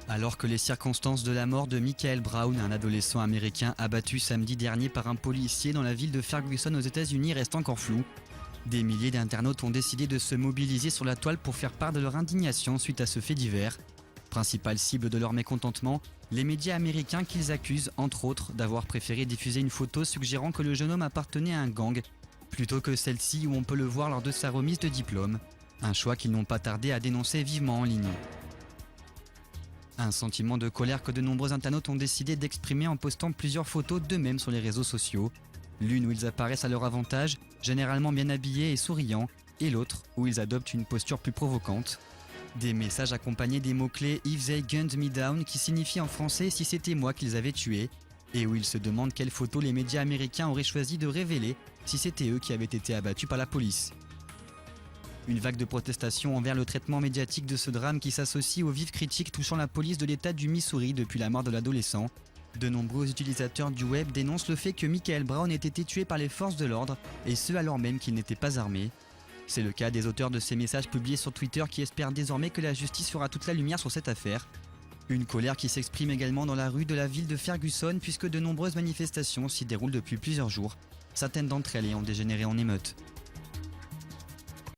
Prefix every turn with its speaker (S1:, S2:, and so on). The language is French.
S1: Alors que les circonstances de la mort de Michael Brown, un adolescent américain abattu samedi dernier par un policier dans la ville de Ferguson aux États-Unis, restent encore floues, des milliers d'internautes ont décidé de se mobiliser sur la toile pour faire part de leur indignation suite à ce fait divers. Principale cible de leur mécontentement, les médias américains qu'ils accusent, entre autres, d'avoir préféré diffuser une photo suggérant que le jeune homme appartenait à un gang, plutôt que celle-ci où on peut le voir lors de sa remise de diplôme. Un choix qu'ils n'ont pas tardé à dénoncer vivement en ligne. Un sentiment de colère que de nombreux internautes ont décidé d'exprimer en postant plusieurs photos d'eux-mêmes sur les réseaux sociaux. L'une où ils apparaissent à leur avantage, généralement bien habillés et souriants, et l'autre où ils adoptent une posture plus provocante. Des messages accompagnés des mots-clés « If they gunned me down » qui signifie en français « si c'était moi qu'ils avaient tué », et où ils se demandent quelle photo les médias américains auraient choisi de révéler si c'était eux qui avaient été abattus par la police. Une vague de protestation envers le traitement médiatique de ce drame qui s'associe aux vives critiques touchant la police de l'État du Missouri depuis la mort de l'adolescent. De nombreux utilisateurs du web dénoncent le fait que Michael Brown ait été tué par les forces de l'ordre, et ce alors même qu'il n'était pas armé. C'est le cas des auteurs de ces messages publiés sur Twitter qui espèrent désormais que la justice fera toute la lumière sur cette affaire. Une colère qui s'exprime également dans la rue de la ville de Ferguson puisque de nombreuses manifestations s'y déroulent depuis plusieurs jours. Certaines d'entre elles ayant dégénéré en émeutes.